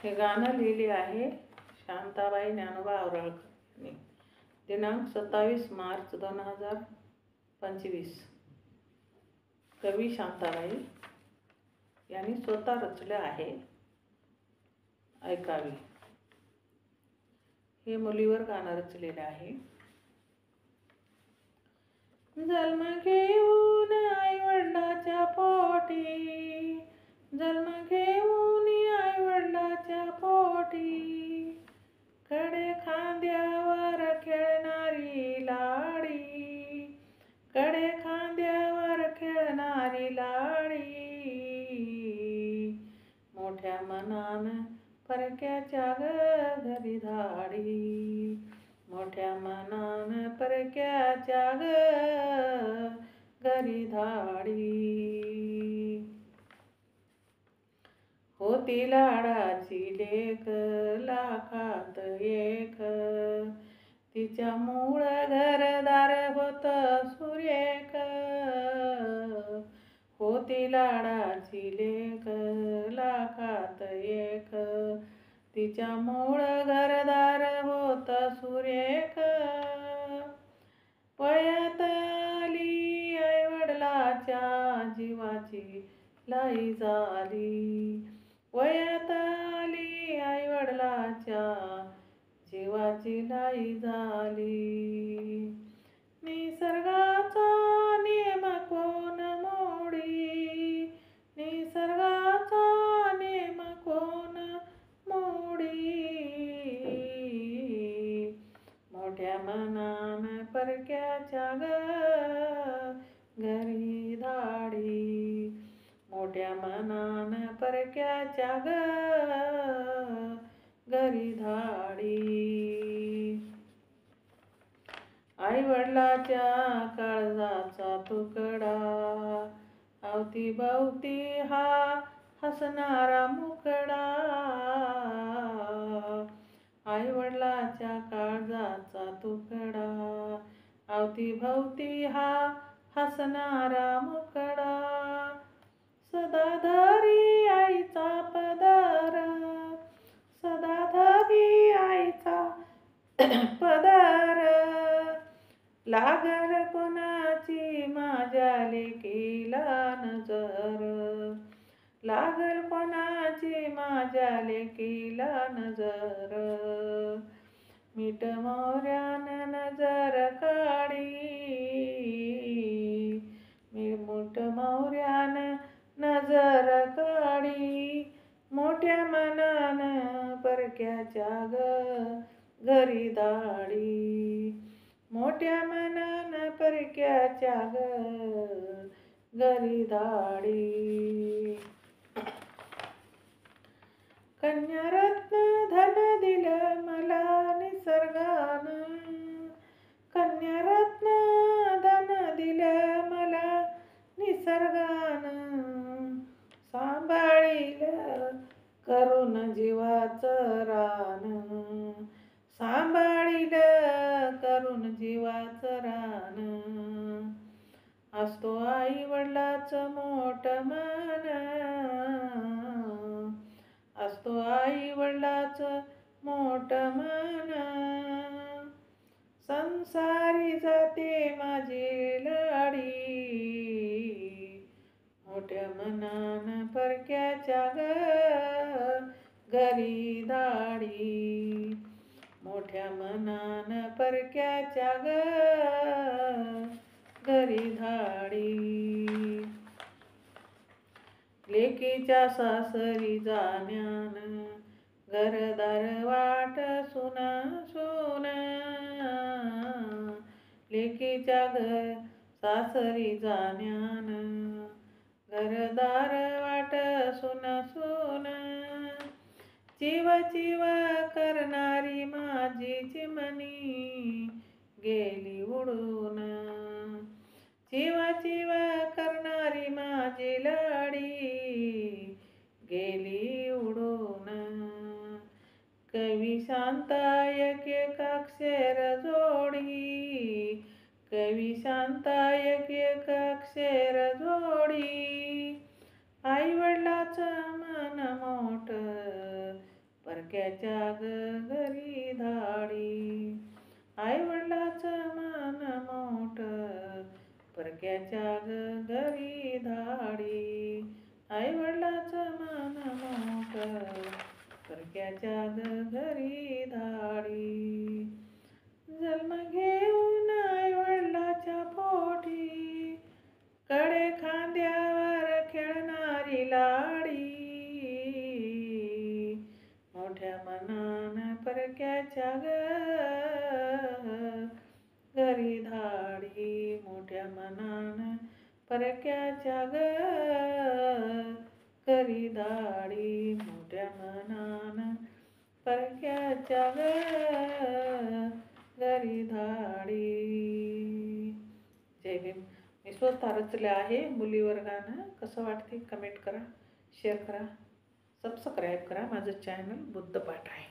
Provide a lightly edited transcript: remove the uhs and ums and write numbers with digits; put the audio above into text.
हे गाणं लिहिले आहे शांताबाई ज्ञानोबा आवराळकर. दिनांक 27 मार्च 2025. कवी शांताबाई यांनी स्वतः रचले आहे. ऐकावे. हे मुलीवर गाणं रचलेले आहे. जन्म घेऊन आईवडिलाच्या पोटी, जन्म घेऊन आईवडिलाच्या पोटी, कडे खांद्यावर खेळणारी लाडी, कडे खांद्यावर खेळणारी लाडी, मोठ्या मनानं परक्याच्या घरी धाडी, मोठ्या मनानं परक्याच्या घरी धाडी. होती लाडाची लेक लाखात एक, तिच्या मूळ घरदार होत सुरेख. होती लाडाची लेक लाखात एक, तिच्या मूळ घरदार होत सुरेख. वयात आली आईवडिलाच्या जीवाची लाई झाली, वयात आली आईवडिलाच्या जीवाची लाई झाली. निसर्गाचा नियम कोण मोडी, निसर्गाचा नियम कोण मोडी, मोठ्या मनानं परक्याच्या घरी धाडी, मोठ्या मनानं परक्याच्या घरी धाडी. आईवडिलाच्या काळजाचा तुकडा, अवतीभवती हा हसणारा मुकडा, आईवडिलाच्या काळजाचा तुकडा, अवतीभवती हा हसणारा मुकडा. सदाधारी आईचा पदर, सदाधारी आईचा पदर, लागल कोणाची माझ्या लेकीला नजर, लागल कोणाची माझ्या लेकीला नजर. मीठ मोऱ्यानं नजर काढी, मीठ मोऱ्यानं नजर काढी, मोठ्या मनानं परक्याच्या घरी धाडी, मोठ्या मनानं परक्याच्या घरी धाडी. कन्यारत्न धन दिलं मला निसर्गानं, कन्यारत्न धन दिलं मला निसर्गानं, सांभाळीलं करून जीवाचं रान, सांभाळीलं करून जीवाचं रान. असतो आई वडिलाचं मोठं मन, असतो आई वडिलाचं मोठं मन. संसारी जाते माझी लाडी, मोठ्या मनानं परक्याच्या घरी धाडी, मोठ्या मनानं परक्याच्या घरी धाडी. लेकीच्या सासरी जाण्यानं घरदार वाट सुन सुन, लेकीच्या सासरी जाण्यानं घरदार वाट सुन सुन. चिव चिव करणारी माझी चिमणी गेली उडून, चिव चिव करणारी माझी लाडी गेली उडून. कवी शांता एक अक्षर जोडी, कवी शांता एक अक्षर जोडी. आई वडिलाचं मन मोठं परक्याच्या घरी धाडी. आई वडिलाचं मन मोठं, परक्याच्या घरी धाडी. आई वडिलाचं मन मोठं, परक्याच्या घरी धाडी. जन्म घेऊन आई वडिलाच्या पोटी, कडे खांद्यावर खेळणारी लाडी. मोठ्या मनानं परक्याच्या घरी धाडी. मोठ्या मनानं परक्याच्या घरी धाडी. मोठ्या मनानं परक्याच्या घरी धाडी. जय भीम. मी स्वतः रचले आहे मुलीवर गाणं. कसं वाटते कमेंट करा, शेअर करा, सबस्क्राईब करा. माझं चॅनल बुद्धपाठ आहे.